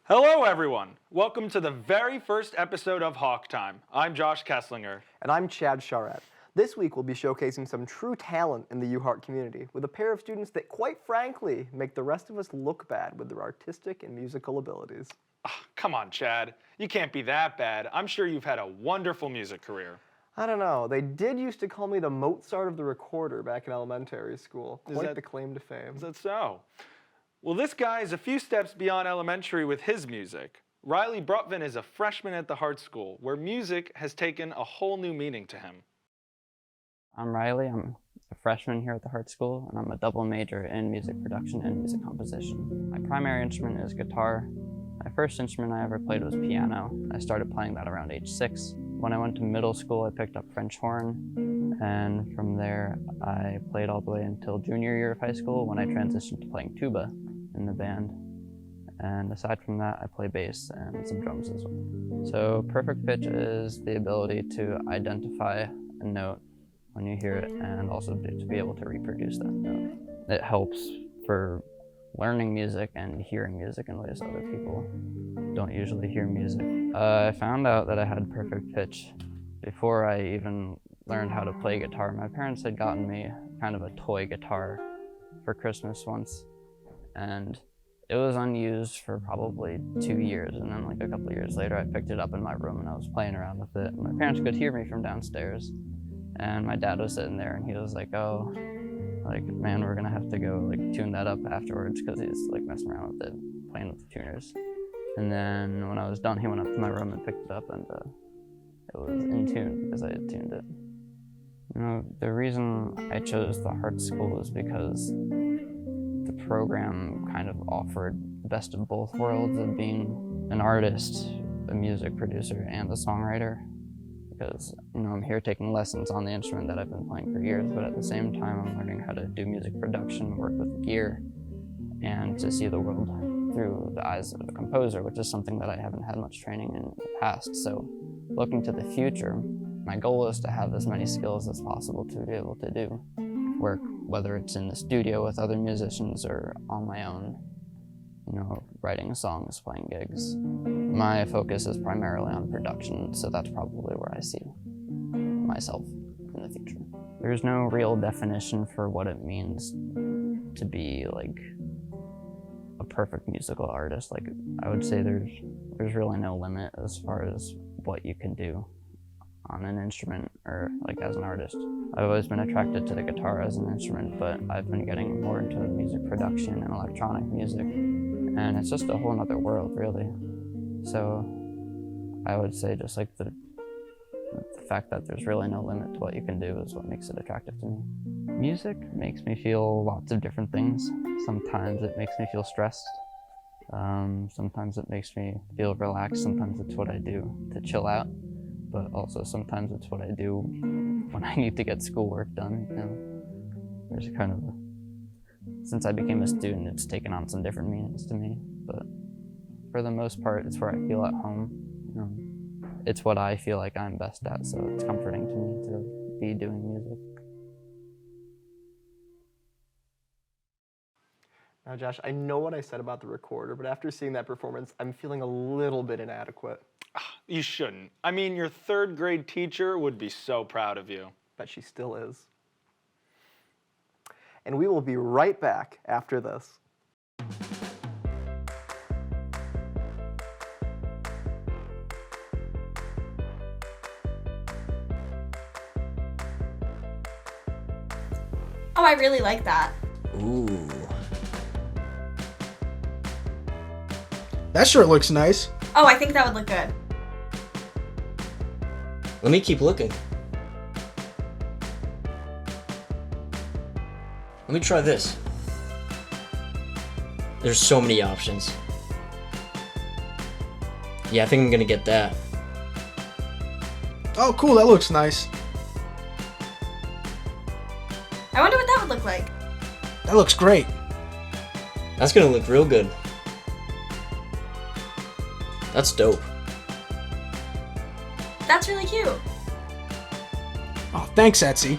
Hello everyone! Welcome to the very first episode of Hawktime. I'm Josh Kesslinger. And I'm Chad Charette. This week we'll be showcasing some true talent in the UHARTT community with a pair of students that quite frankly make the rest of us look bad with their artistic and musical abilities. Come on, Chad. You can't be that bad. I'm sure you've had a wonderful music career. I don't know. They did used to call me the Mozart of the recorder back in elementary school. Quite the claim to fame. Is that so? Well, this guy is a few steps beyond elementary with his music. Riley Brutvan is a freshman at the HARTT School, where music has taken a whole new meaning to him. I'm Riley. I'm a freshman here at the HARTT School, and I'm a double major in music production and music composition. My primary instrument is guitar. My first instrument I ever played was piano. I started playing that around age 6. When I went to middle school, I picked up French horn, and from there I played all the way until junior year of high school when I transitioned to playing tuba in the band. And aside from that, I play bass and some drums as well. So perfect pitch is the ability to identify a note when you hear it and also to be able to reproduce that note. It helps for learning music and hearing music in ways other people don't usually hear music. I found out that I had perfect pitch before I even learned how to play guitar. My parents had gotten me kind of a toy guitar for Christmas once, and it was unused for probably 2 years, and then like a couple of years later I picked it up in my room and I was playing around with it. My parents could hear me from downstairs, and my dad was sitting there and he was like, oh, like, man, we're gonna have to go like tune that up afterwards, because he's like messing around with it, playing with the tuners. And then when I was done, he went up to my room and picked it up, and it was in tune because I had tuned it. You know, the reason I chose the HARTT School is because the program kind of offered the best of both worlds of being an artist, a music producer, and a songwriter. Because, you know, I'm here taking lessons on the instrument that I've been playing for years, but at the same time I'm learning how to do music production, work with gear, and to see the world through the eyes of a composer, which is something that I haven't had much training in the past. So looking to the future, my goal is to have as many skills as possible to be able to do work, whether it's in the studio with other musicians or on my own, you know, writing songs, playing gigs. My focus is primarily on production, so that's probably where I see myself in the future. There's no real definition for what it means to be like a perfect musical artist. Like, I would say there's really no limit as far as what you can do on an instrument or like as an artist. I've always been attracted to the guitar as an instrument, but I've been getting more into music production and electronic music, and it's just a whole nother world, really. So I would say just like the fact that there's really no limit to what you can do is what makes it attractive to me. Music makes me feel lots of different things. Sometimes it makes me feel stressed. Sometimes it makes me feel relaxed. Sometimes it's what I do to chill out. But also sometimes it's what I do when I need to get schoolwork done. You know, there's kind of since I became a student, it's taken on some different meanings to me. But for the most part, it's where I feel at home. You know, it's what I feel like I'm best at, so it's comforting to me to be doing music. Now, Josh, I know what I said about the recorder, but after seeing that performance, I'm feeling a little bit inadequate. You shouldn't. I mean, your 3rd grade teacher would be so proud of you. Bet she still is. And we will be right back after this. Oh, I really like that. Ooh. That shirt looks nice. Oh, I think that would look good. Let me keep looking. Let me try this. There's so many options. Yeah, I think I'm gonna get that. Oh, cool, that looks nice. I wonder what that would look like. That looks great. That's gonna look real good. That's dope. That's really cute. Oh, thanks, Etsy.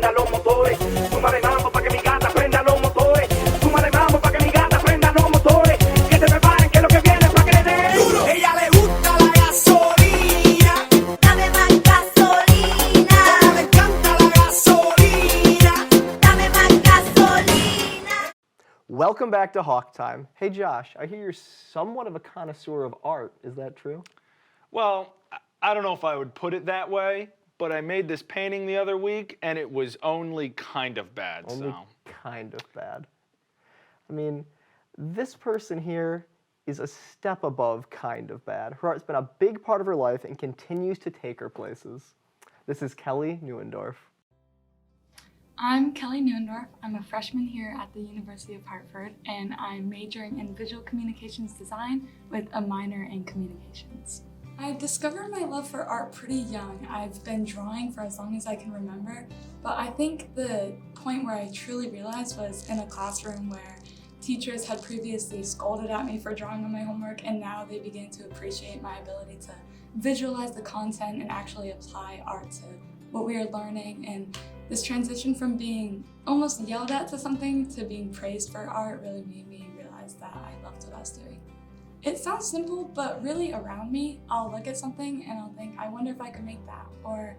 prenda los motores. Súmale mambo pa' que mi gata prenda los motores. Súmale mambo pa' que mi gata prenda los motores. Que se preparen que lo que viene es pa' que le den. Ella le gusta la gasolina. Dame más gasolina. Como le encanta la gasolina. Dame más gasolina. Welcome back to Hawktime. Hey Josh, I hear you're somewhat of a connoisseur of art. Is that true? Well, I don't know if I would put it that way, but I made this painting the other week, and it was only kind of bad, Only so. kind of bad. I mean, this person here is a step above kind of bad. Her art's been a big part of her life and continues to take her places. This is Kelly Neuendorf. I'm Kelly Neuendorf. I'm a freshman here at the University of Hartford, and I'm majoring in visual communications design with a minor in communications. I discovered my love for art pretty young. I've been drawing for as long as I can remember, but I think the point where I truly realized was in a classroom where teachers had previously scolded at me for drawing on my homework, and now they began to appreciate my ability to visualize the content and actually apply art to what we are learning. And this transition from being almost yelled at to something to being praised for art really made me realize that I loved what I was doing. It sounds simple, but really around me, I'll look at something and I'll think, I wonder if I could make that. Or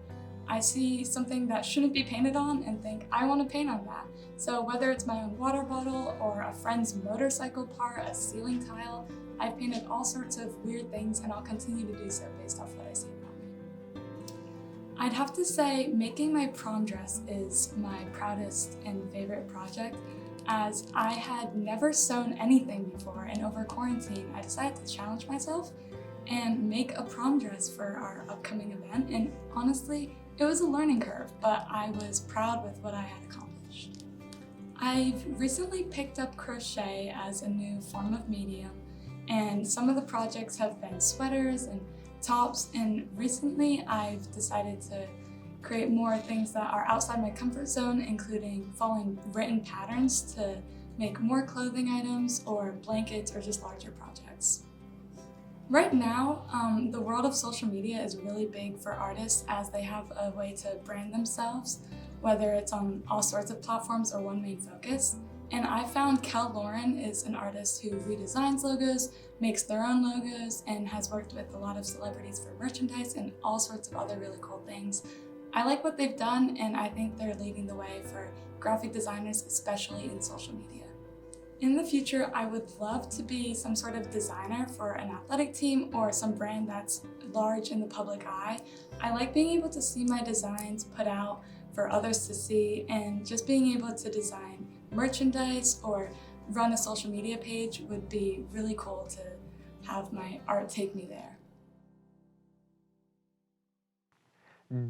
I see something that shouldn't be painted on and think, I want to paint on that. So whether it's my own water bottle or a friend's motorcycle part, a ceiling tile, I've painted all sorts of weird things, and I'll continue to do so based off what I see around me. I'd have to say making my prom dress is my proudest and favorite project, as I had never sewn anything before, and over quarantine I decided to challenge myself and make a prom dress for our upcoming event. And honestly, it was a learning curve, but I was proud with what I had accomplished. I've recently picked up crochet as a new form of medium, and some of the projects have been sweaters and tops, and recently I've decided to create more things that are outside my comfort zone, including following written patterns to make more clothing items or blankets or just larger projects. Right now, the world of social media is really big for artists, as they have a way to brand themselves, whether it's on all sorts of platforms or one main focus. And I found Kel Lauren is an artist who redesigns logos, makes their own logos, and has worked with a lot of celebrities for merchandise and all sorts of other really cool things. I like what they've done, and I think they're leading the way for graphic designers, especially in social media. In the future, I would love to be some sort of designer for an athletic team or some brand that's large in the public eye. I like being able to see my designs put out for others to see, and just being able to design merchandise or run a social media page would be really cool to have my art take me there.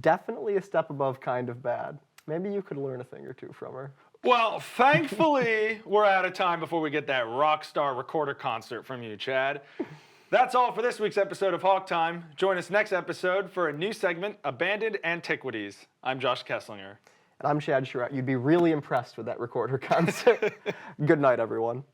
Definitely a step above kind of bad. Maybe you could learn a thing or two from her. Well, thankfully, we're out of time before we get that rock star recorder concert from you, Chad. That's all for this week's episode of Hawktime. Join us next episode for a new segment, Abandoned Antiquities. I'm Josh Kesslinger. And I'm Chad Charette. You'd be really impressed with that recorder concert. Good night, everyone.